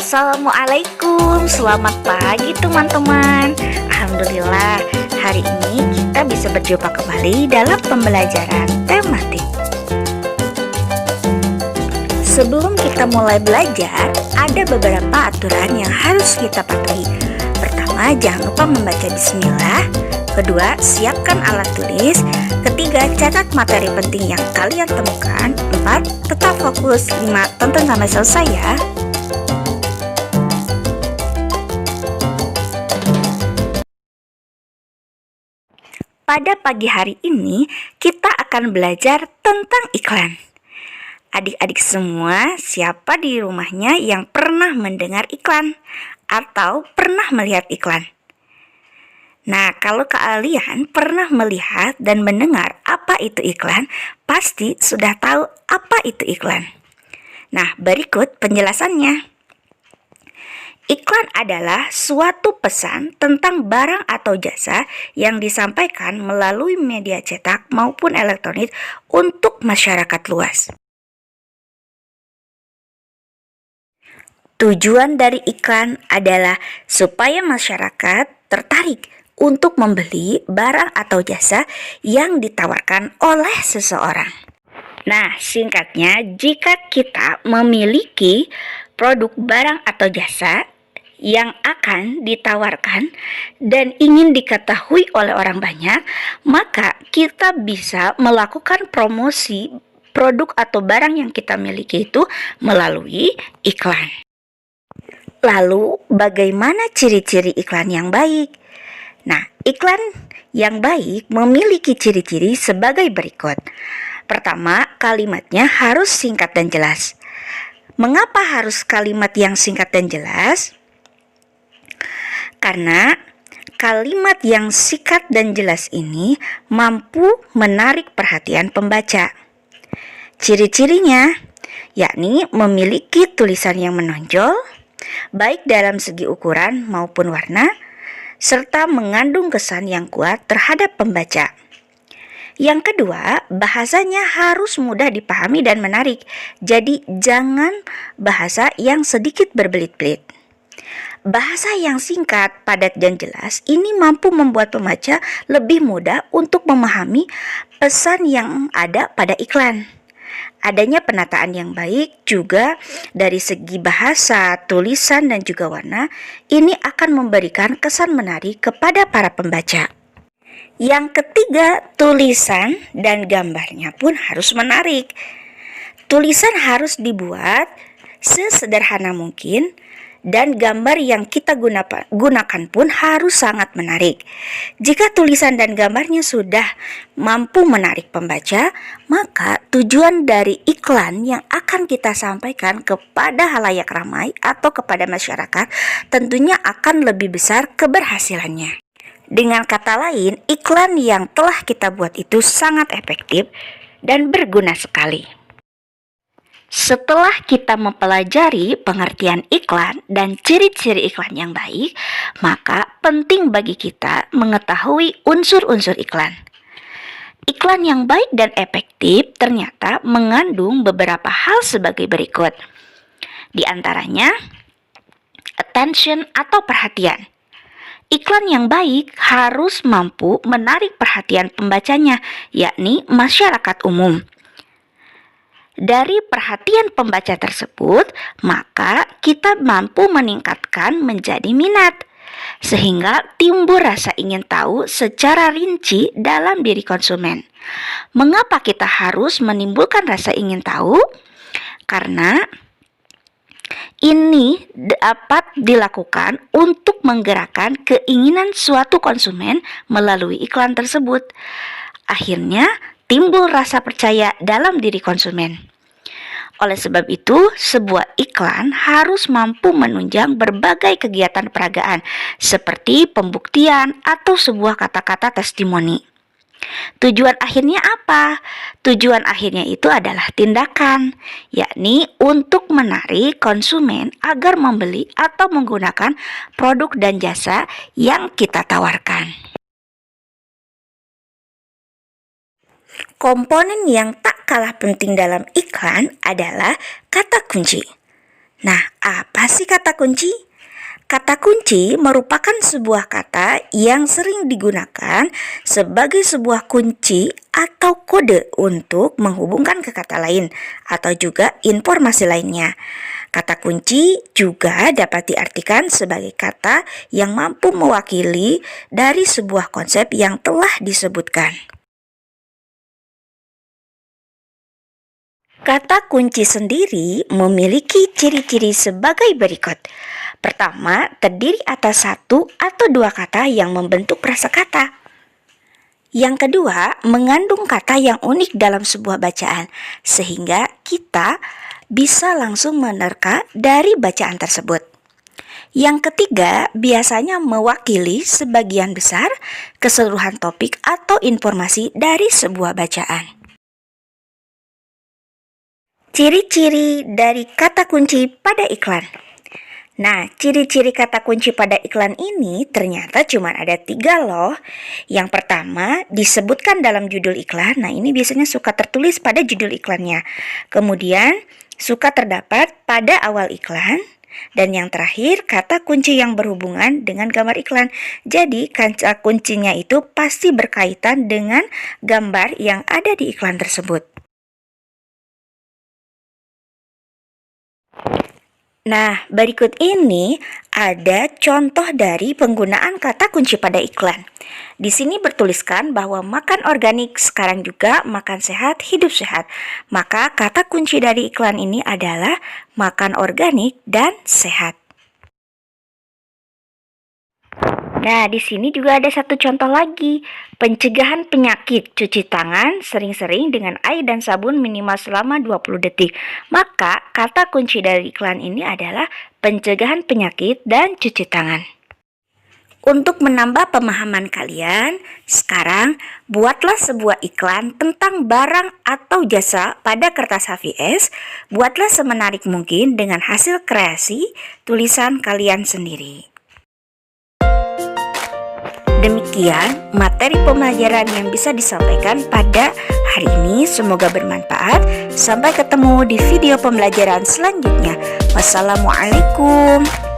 Assalamualaikum, selamat pagi teman-teman. Alhamdulillah, hari ini kita bisa berjumpa kembali dalam pembelajaran tematik. Sebelum kita mulai belajar, ada beberapa aturan yang harus kita patuhi. Pertama, jangan lupa membaca bismillah. Kedua, siapkan alat tulis. Ketiga, catat materi penting yang kalian temukan. 4, tetap fokus. 5, tonton sampai selesai ya. Pada pagi hari ini, kita akan belajar tentang iklan. Adik-adik semua, siapa di rumahnya yang pernah mendengar iklan atau pernah melihat iklan? Nah, kalau kalian pernah melihat dan mendengar apa itu iklan, pasti sudah tahu apa itu iklan. Nah, berikut penjelasannya. Iklan adalah suatu pesan tentang barang atau jasa yang disampaikan melalui media cetak maupun elektronik untuk masyarakat luas. Tujuan dari iklan adalah supaya masyarakat tertarik untuk membeli barang atau jasa yang ditawarkan oleh seseorang. Nah, singkatnya, jika kita memiliki produk barang atau jasa yang akan ditawarkan dan ingin diketahui oleh orang banyak, maka kita bisa melakukan promosi produk atau barang yang kita miliki itu melalui iklan. Lalu, bagaimana ciri-ciri iklan yang baik? Nah, iklan yang baik memiliki ciri-ciri sebagai berikut. Pertama, kalimatnya harus singkat dan jelas. Mengapa harus kalimat yang singkat dan jelas? Karena kalimat yang singkat dan jelas ini mampu menarik perhatian pembaca. Ciri-cirinya yakni memiliki tulisan yang menonjol, baik dalam segi ukuran maupun warna, serta mengandung kesan yang kuat terhadap pembaca. Yang kedua, bahasanya harus mudah dipahami dan menarik. Jadi jangan bahasa yang sedikit berbelit-belit. Bahasa yang singkat, padat, dan jelas ini mampu membuat pembaca lebih mudah untuk memahami pesan yang ada pada iklan. Adanya penataan yang baik juga dari segi bahasa, tulisan, dan juga warna, ini akan memberikan kesan menarik kepada para pembaca. Yang ketiga, tulisan dan gambarnya pun harus menarik. Tulisan harus dibuat sesederhana mungkin, dan gambar yang kita gunakan pun harus sangat menarik. Jika tulisan dan gambarnya sudah mampu menarik pembaca, maka tujuan dari iklan yang akan kita sampaikan kepada halayak ramai atau kepada masyarakat tentunya akan lebih besar keberhasilannya. Dengan kata lain, iklan yang telah kita buat itu sangat efektif dan berguna sekali. Setelah kita mempelajari pengertian iklan dan ciri-ciri iklan yang baik, maka penting bagi kita mengetahui unsur-unsur iklan. Iklan yang baik dan efektif ternyata mengandung beberapa hal sebagai berikut. Di antaranya, attention atau perhatian. Iklan yang baik harus mampu menarik perhatian pembacanya, yakni masyarakat umum. Dari perhatian pembaca tersebut, maka kita mampu meningkatkan menjadi minat, sehingga timbul rasa ingin tahu secara rinci dalam diri konsumen. Mengapa kita harus menimbulkan rasa ingin tahu? Karena ini dapat dilakukan untuk menggerakkan keinginan suatu konsumen melalui iklan tersebut. Akhirnya, timbul rasa percaya dalam diri konsumen. Oleh sebab itu, sebuah iklan harus mampu menunjang berbagai kegiatan peragaan seperti pembuktian atau sebuah kata-kata testimoni. Tujuan akhirnya apa? Tujuan akhirnya itu adalah tindakan, yakni untuk menarik konsumen agar membeli atau menggunakan produk dan jasa yang kita tawarkan. Komponen yang tak kalah penting dalam iklan adalah kata kunci. Nah, apa sih kata kunci? Kata kunci merupakan sebuah kata yang sering digunakan sebagai sebuah kunci atau kode untuk menghubungkan ke kata lain atau juga informasi lainnya. Kata kunci juga dapat diartikan sebagai kata yang mampu mewakili dari sebuah konsep yang telah disebutkan. Kata kunci sendiri memiliki ciri-ciri sebagai berikut. Pertama, terdiri atas satu atau dua kata yang membentuk prasakata. Yang kedua, mengandung kata yang unik dalam sebuah bacaan, sehingga kita bisa langsung menerka dari bacaan tersebut. Yang ketiga, biasanya mewakili sebagian besar keseluruhan topik atau informasi dari sebuah bacaan. Ciri-ciri dari kata kunci pada iklan. Nah, ciri-ciri kata kunci pada iklan ini ternyata cuma ada 3 loh. Yang pertama, disebutkan dalam judul iklan. Nah, ini biasanya suka tertulis pada judul iklannya. Kemudian, suka terdapat pada awal iklan. Dan yang terakhir, kata kunci yang berhubungan dengan gambar iklan. Jadi, kata kuncinya itu pasti berkaitan dengan gambar yang ada di iklan tersebut. Nah, berikut ini ada contoh dari penggunaan kata kunci pada iklan. Di sini bertuliskan bahwa makan organik sekarang juga makan sehat, hidup sehat. Maka kata kunci dari iklan ini adalah makan organik dan sehat. Nah, di sini juga ada satu contoh lagi. Pencegahan penyakit, cuci tangan sering-sering dengan air dan sabun minimal selama 20 detik. Maka, kata kunci dari iklan ini adalah pencegahan penyakit dan cuci tangan. Untuk menambah pemahaman kalian, sekarang buatlah sebuah iklan tentang barang atau jasa pada kertas HVS. Buatlah semenarik mungkin dengan hasil kreasi tulisan kalian sendiri. Demikian materi pembelajaran yang bisa disampaikan pada hari ini. Semoga bermanfaat. Sampai ketemu di video pembelajaran selanjutnya. Wassalamualaikum.